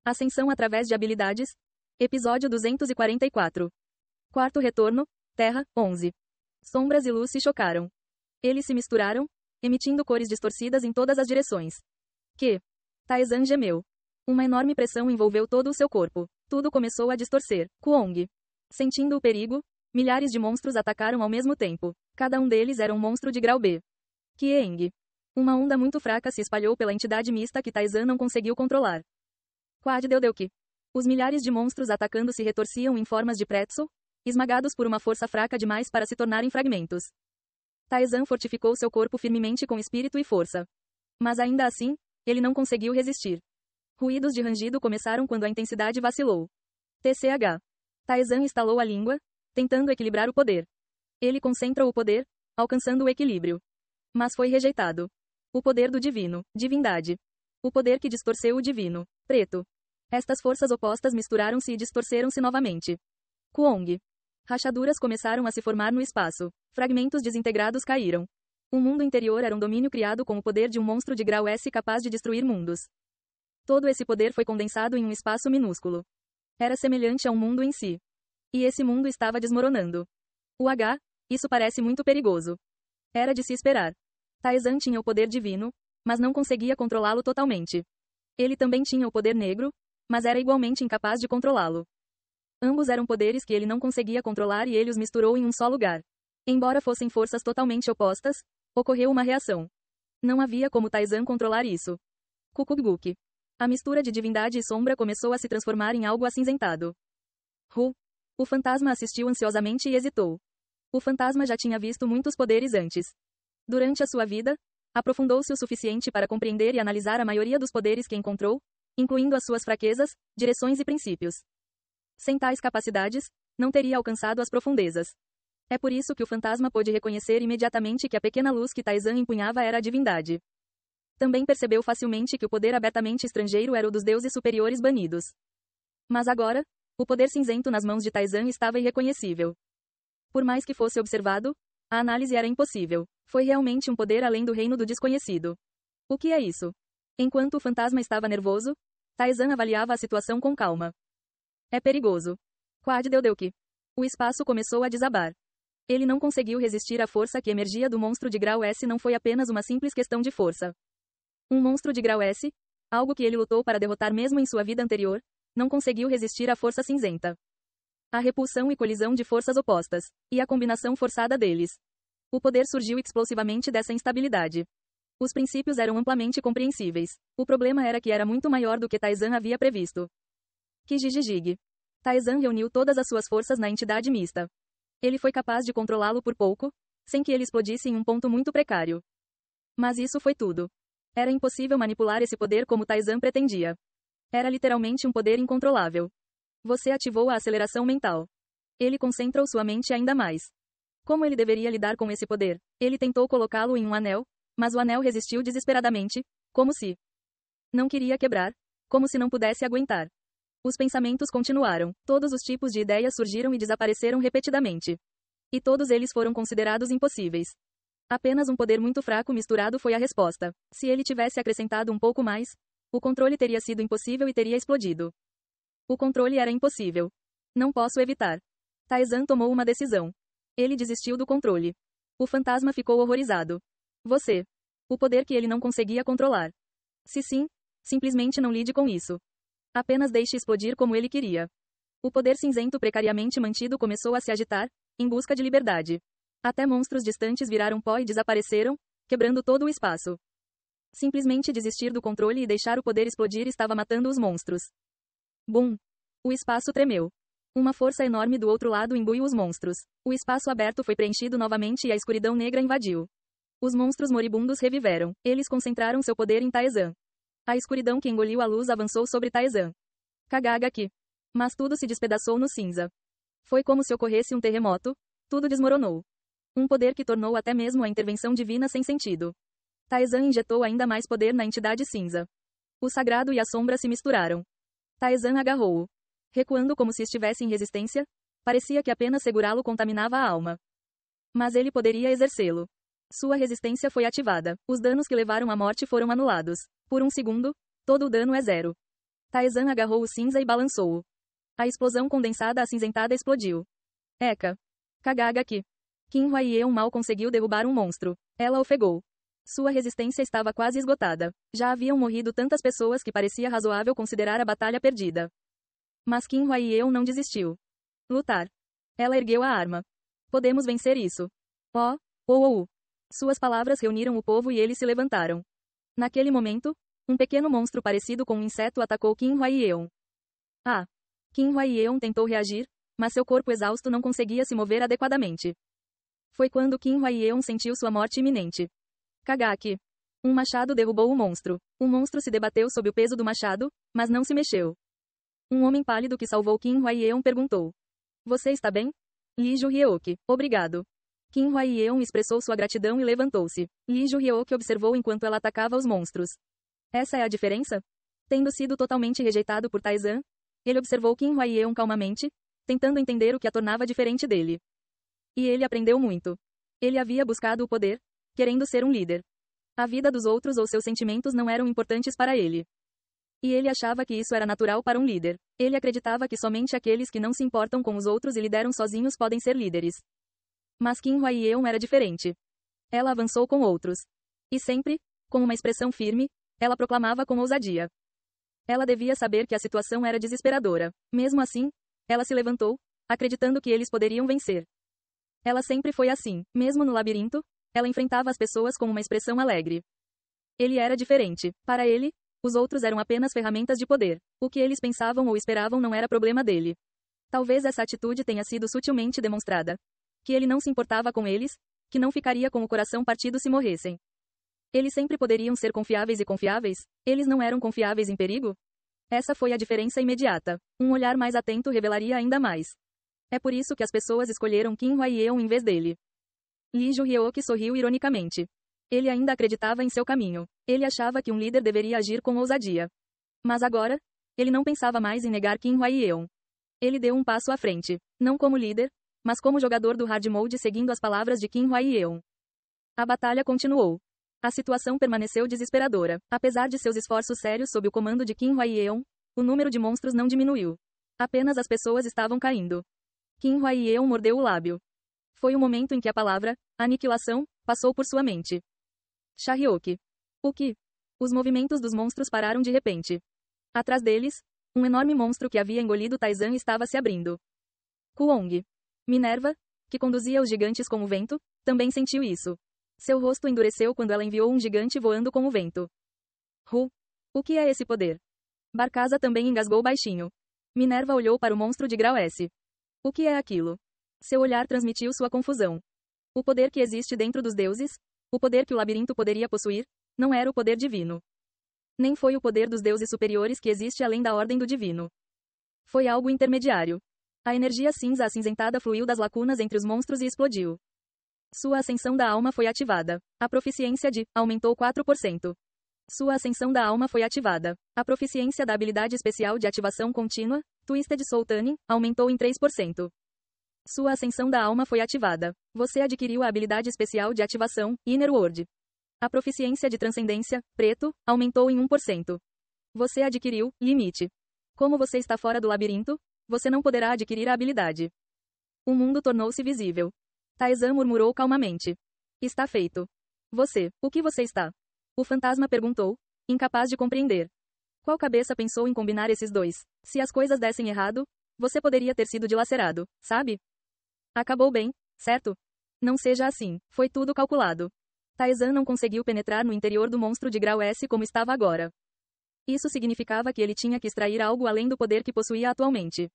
Ascensão através de habilidades. Episódio 244. Quarto retorno. Terra, 11. Sombras e luz se chocaram. Eles se misturaram, emitindo cores distorcidas em todas as direções. Taizan gemeu. Uma enorme pressão envolveu todo o seu corpo. Tudo começou a distorcer. Kuong. Sentindo o perigo, milhares de monstros atacaram ao mesmo tempo. Cada um deles era um monstro de grau B. Qieng. Uma onda muito fraca se espalhou pela entidade mista que Taizan não conseguiu controlar. Quad-Deudeuki. Os milhares de monstros atacando se retorciam em formas de pretzel, esmagados por uma força fraca demais para se tornarem fragmentos. Taizan fortificou seu corpo firmemente com espírito e força. Mas ainda assim, ele não conseguiu resistir. Ruídos de rangido começaram quando a intensidade vacilou. TCH. Taizan estalou a língua, tentando equilibrar o poder. Ele concentra o poder, alcançando o equilíbrio. Mas foi rejeitado. O poder do divino, divindade. O poder que distorceu o divino, preto. Estas forças opostas misturaram-se e distorceram-se novamente. Kuong. Rachaduras começaram a se formar no espaço. Fragmentos desintegrados caíram. O mundo interior era um domínio criado com o poder de um monstro de grau S capaz de destruir mundos. Todo esse poder foi condensado em um espaço minúsculo. Era semelhante a um mundo em si. E esse mundo estava desmoronando. Isso parece muito perigoso. Era de se esperar. Taizan tinha o poder divino, mas não conseguia controlá-lo totalmente. Ele também tinha o poder negro, mas era igualmente incapaz de controlá-lo. Ambos eram poderes que ele não conseguia controlar e ele os misturou em um só lugar. Embora fossem forças totalmente opostas, ocorreu uma reação. Não havia como Taizan controlar isso. Kukuguk. A mistura de divindade e sombra começou a se transformar em algo acinzentado. O fantasma assistiu ansiosamente e hesitou. O fantasma já tinha visto muitos poderes antes. Durante a sua vida, aprofundou-se o suficiente para compreender e analisar a maioria dos poderes que encontrou, incluindo as suas fraquezas, direções e princípios. Sem tais capacidades, não teria alcançado as profundezas. É por isso que o fantasma pôde reconhecer imediatamente que a pequena luz que Taizan empunhava era a divindade. Também percebeu facilmente que o poder abertamente estrangeiro era o dos deuses superiores banidos. Mas agora, o poder cinzento nas mãos de Taizan estava irreconhecível. Por mais que fosse observado, a análise era impossível. Foi realmente um poder além do reino do desconhecido. O que é isso? Enquanto o fantasma estava nervoso, Taizan avaliava a situação com calma. É perigoso. Quad-Deudeuki. O espaço começou a desabar. Ele não conseguiu resistir à força que emergia do monstro de grau S. Não foi apenas uma simples questão de força. Um monstro de grau S, algo que ele lutou para derrotar mesmo em sua vida anterior, não conseguiu resistir à força cinzenta. A repulsão e colisão de forças opostas, e a combinação forçada deles. O poder surgiu explosivamente dessa instabilidade. Os princípios eram amplamente compreensíveis. O problema era que era muito maior do que Taizan havia previsto. Kijijig. Taizan reuniu todas as suas forças na entidade mista. Ele foi capaz de controlá-lo por pouco, sem que ele explodisse em um ponto muito precário. Mas isso foi tudo. Era impossível manipular esse poder como Taizan pretendia. Era literalmente um poder incontrolável. Você ativou a aceleração mental. Ele concentrou sua mente ainda mais. Como ele deveria lidar com esse poder? Ele tentou colocá-lo em um anel, mas o anel resistiu desesperadamente, como se não queria quebrar, como se não pudesse aguentar. Os pensamentos continuaram. Todos os tipos de ideias surgiram e desapareceram repetidamente. E todos eles foram considerados impossíveis. Apenas um poder muito fraco misturado foi a resposta. Se ele tivesse acrescentado um pouco mais, o controle teria sido impossível e teria explodido. O controle era impossível. Não posso evitar. Taizan tomou uma decisão. Ele desistiu do controle. O fantasma ficou horrorizado. Você. O poder que ele não conseguia controlar. Se sim, simplesmente não lide com isso. Apenas deixe explodir como ele queria. O poder cinzento precariamente mantido começou a se agitar, em busca de liberdade. Até monstros distantes viraram pó e desapareceram, quebrando todo o espaço. Simplesmente desistir do controle e deixar o poder explodir estava matando os monstros. Bum! O espaço tremeu. Uma força enorme do outro lado imbuiu os monstros. O espaço aberto foi preenchido novamente e a escuridão negra invadiu. Os monstros moribundos reviveram. Eles concentraram seu poder em Taizan. A escuridão que engoliu a luz avançou sobre Taizan. Kagagaki. Mas tudo se despedaçou no cinza. Foi como se ocorresse um terremoto, tudo desmoronou. Um poder que tornou até mesmo a intervenção divina sem sentido. Taizan injetou ainda mais poder na entidade cinza. O sagrado e a sombra se misturaram. Taizan agarrou-o. Recuando como se estivesse em resistência, parecia que apenas segurá-lo contaminava a alma. Mas ele poderia exercê-lo. Sua resistência foi ativada. Os danos que levaram à morte foram anulados. Por um segundo, todo o dano é zero. Taizan agarrou o cinza e balançou-o. A explosão condensada acinzentada explodiu. Eca. Kagagaki. Qin Huaiyeon mal conseguiu derrubar um monstro. Ela ofegou. Sua resistência estava quase esgotada. Já haviam morrido tantas pessoas que parecia razoável considerar a batalha perdida. Mas Qin Huaiyeon não desistiu. Lutar. Ela ergueu a arma. Podemos vencer isso. Oh. Suas palavras reuniram o povo e eles se levantaram. Naquele momento, um pequeno monstro parecido com um inseto atacou Qin Huaiyeon. Qin Huaiyeon tentou reagir, mas seu corpo exausto não conseguia se mover adequadamente. Foi quando Qin Huaiyeon sentiu sua morte iminente. Kagaki. Um machado derrubou o monstro. O monstro se debateu sob o peso do machado, mas não se mexeu. Um homem pálido que salvou Qin Huaiyeon perguntou. Você está bem? Li Ju-hyeok. Obrigado. Qin Huaiyeon expressou sua gratidão e levantou-se. Li Ju-hyeok observou enquanto ela atacava os monstros. Essa é a diferença? Tendo sido totalmente rejeitado por Taizan, ele observou Qin Huaiyeon calmamente, tentando entender o que a tornava diferente dele. E ele aprendeu muito. Ele havia buscado o poder, querendo ser um líder. A vida dos outros ou seus sentimentos não eram importantes para ele. E ele achava que isso era natural para um líder. Ele acreditava que somente aqueles que não se importam com os outros e lideram sozinhos podem ser líderes. Mas Qin Huaiyeon era diferente. Ela avançou com outros. E sempre, com uma expressão firme, ela proclamava com ousadia. Ela devia saber que a situação era desesperadora. Mesmo assim, ela se levantou, acreditando que eles poderiam vencer. Ela sempre foi assim. Mesmo no labirinto, ela enfrentava as pessoas com uma expressão alegre. Ele era diferente. Para ele, os outros eram apenas ferramentas de poder. O que eles pensavam ou esperavam não era problema dele. Talvez essa atitude tenha sido sutilmente demonstrada. Que ele não se importava com eles, que não ficaria com o coração partido se morressem. Eles sempre poderiam ser confiáveis e confiáveis? Eles não eram confiáveis em perigo? Essa foi a diferença imediata. Um olhar mais atento revelaria ainda mais. É por isso que as pessoas escolheram Qin Huaiyeon em vez dele. Li Ju-hyeok sorriu ironicamente. Ele ainda acreditava em seu caminho. Ele achava que um líder deveria agir com ousadia. Mas agora, ele não pensava mais em negar Qin Huaiyeon. Ele deu um passo à frente. Não como líder, mas como jogador do hard mode seguindo as palavras de Qin Huaiyeon. A batalha continuou. A situação permaneceu desesperadora. Apesar de seus esforços sérios sob o comando de Qin Huaiyeon, o número de monstros não diminuiu. Apenas as pessoas estavam caindo. Qin Huaiyeon mordeu o lábio. Foi o momento em que a palavra, aniquilação, passou por sua mente. Shahryok. O que? Os movimentos dos monstros pararam de repente. Atrás deles, um enorme monstro que havia engolido Taizan estava se abrindo. Kuong. Minerva, que conduzia os gigantes com o vento, também sentiu isso. Seu rosto endureceu quando ela enviou um gigante voando com o vento. O que é esse poder? Barkaza também engasgou baixinho. Minerva olhou para o monstro de grau S. O que é aquilo? Seu olhar transmitiu sua confusão. O poder que existe dentro dos deuses, o poder que o labirinto poderia possuir, não era o poder divino. Nem foi o poder dos deuses superiores que existe além da ordem do divino. Foi algo intermediário. A energia cinza acinzentada fluiu das lacunas entre os monstros e explodiu. Sua ascensão da alma foi ativada. A proficiência de aumentou 4%. Sua ascensão da alma foi ativada. A proficiência da habilidade especial de ativação contínua, Twisted Soul Tuning, aumentou em 3%. Sua ascensão da alma foi ativada. Você adquiriu a habilidade especial de ativação, Inner World. A proficiência de transcendência, preto, aumentou em 1%. Você adquiriu, limite. Como você está fora do labirinto, você não poderá adquirir a habilidade. O mundo tornou-se visível. Taizan murmurou calmamente. Está feito. Você, o que você está? O fantasma perguntou, incapaz de compreender. Qual cabeça pensou em combinar esses dois? Se as coisas dessem errado, você poderia ter sido dilacerado, sabe? Acabou bem, certo? Não seja assim, foi tudo calculado. Taizan não conseguiu penetrar no interior do monstro de grau S como estava agora. Isso significava que ele tinha que extrair algo além do poder que possuía atualmente.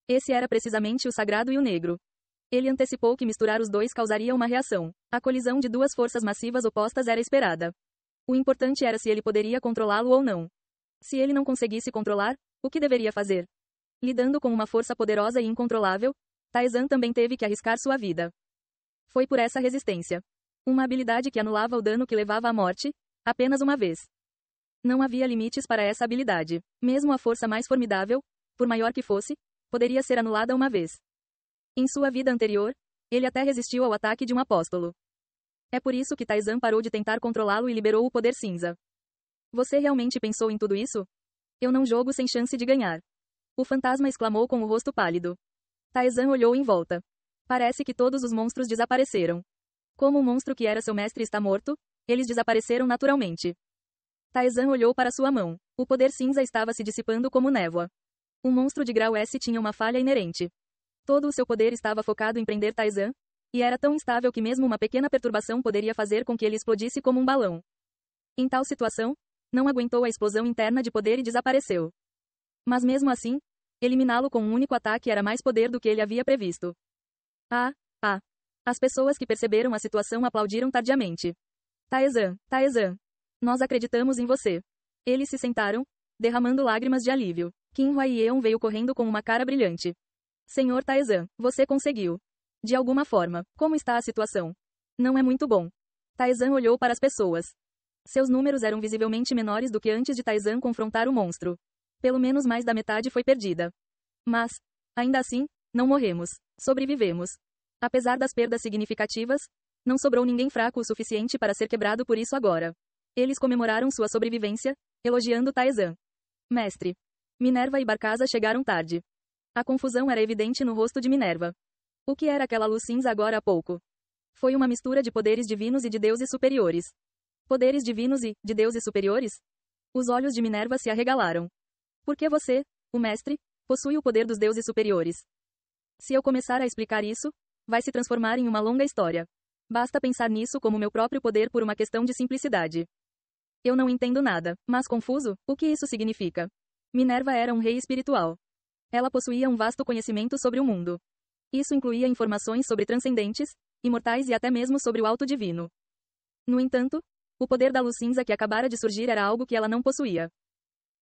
Esse era precisamente o sagrado e o negro. Ele antecipou que misturar os dois causaria uma reação. A colisão de duas forças massivas opostas era esperada. O importante era se ele poderia controlá-lo ou não. Se ele não conseguisse controlar, o que deveria fazer? Lidando com uma força poderosa e incontrolável, Taizan também teve que arriscar sua vida. Foi por essa resistência. Uma habilidade que anulava o dano que levava à morte, apenas uma vez. Não havia limites para essa habilidade. Mesmo a força mais formidável, por maior que fosse, poderia ser anulada uma vez. Em sua vida anterior, ele até resistiu ao ataque de um apóstolo. É por isso que Taizan parou de tentar controlá-lo e liberou o poder cinza. Você realmente pensou em tudo isso? Eu não jogo sem chance de ganhar. O fantasma exclamou com o rosto pálido. Taizan olhou em volta. Parece que todos os monstros desapareceram. Como o monstro que era seu mestre está morto, eles desapareceram naturalmente. Taizan olhou para sua mão. O poder cinza estava se dissipando como névoa. O monstro de grau S tinha uma falha inerente. Todo o seu poder estava focado em prender Taizan, e era tão instável que mesmo uma pequena perturbação poderia fazer com que ele explodisse como um balão. Em tal situação, não aguentou a explosão interna de poder e desapareceu. Mas mesmo assim, eliminá-lo com um único ataque era mais poder do que ele havia previsto. As pessoas que perceberam a situação aplaudiram tardiamente. Taezan, Taezan. Nós acreditamos em você. Eles se sentaram, derramando lágrimas de alívio. Qin Huaiyeon veio correndo com uma cara brilhante. Senhor Taezan, você conseguiu. De alguma forma, como está a situação? Não é muito bom. Taezan olhou para as pessoas. Seus números eram visivelmente menores do que antes de Taezan confrontar o monstro. Pelo menos mais da metade foi perdida. Mas, ainda assim, não morremos. Sobrevivemos. Apesar das perdas significativas, não sobrou ninguém fraco o suficiente para ser quebrado por isso agora. Eles comemoraram sua sobrevivência, elogiando Taezan. Mestre. Minerva e Barcaza chegaram tarde. A confusão era evidente no rosto de Minerva. O que era aquela luz cinza agora há pouco? Foi uma mistura de poderes divinos e de deuses superiores. Poderes divinos e, de deuses superiores? Os olhos de Minerva se arregalaram. Por que você, o mestre, possui o poder dos deuses superiores? Se eu começar a explicar isso, vai se transformar em uma longa história. Basta pensar nisso como meu próprio poder por uma questão de simplicidade. Eu não entendo nada, mas confuso, o que isso significa? Minerva era um rei espiritual. Ela possuía um vasto conhecimento sobre o mundo. Isso incluía informações sobre transcendentes, imortais e até mesmo sobre o alto divino. No entanto, o poder da luz cinza que acabara de surgir era algo que ela não possuía.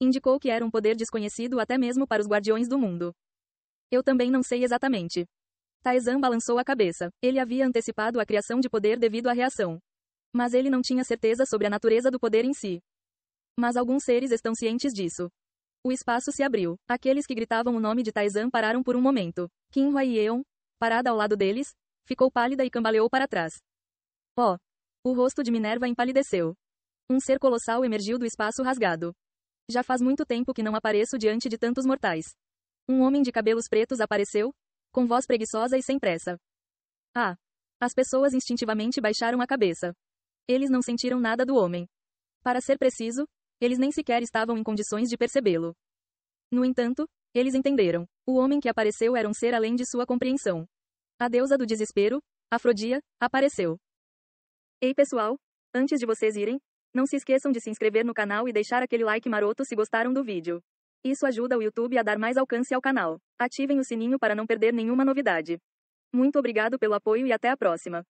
Indicou que era um poder desconhecido até mesmo para os guardiões do mundo. Eu também não sei exatamente. Taezan balançou a cabeça. Ele havia antecipado a criação de poder devido à reação. Mas ele não tinha certeza sobre a natureza do poder em si. Mas alguns seres estão cientes disso. O espaço se abriu. Aqueles que gritavam o nome de Taezan pararam por um momento. Qin Huaiyeon, parada ao lado deles, ficou pálida e cambaleou para trás. Oh! O rosto de Minerva empalideceu. Um ser colossal emergiu do espaço rasgado. Já faz muito tempo que não apareço diante de tantos mortais. Um homem de cabelos pretos apareceu, com voz preguiçosa e sem pressa. As pessoas instintivamente baixaram a cabeça. Eles não sentiram nada do homem. Para ser preciso, eles nem sequer estavam em condições de percebê-lo. No entanto, eles entenderam. O homem que apareceu era um ser além de sua compreensão. A deusa do desespero, Afrodia, apareceu. Ei pessoal, antes de vocês irem, não se esqueçam de se inscrever no canal e deixar aquele like maroto se gostaram do vídeo. Isso ajuda o YouTube a dar mais alcance ao canal. Ativem o sininho para não perder nenhuma novidade. Muito obrigado pelo apoio e até a próxima.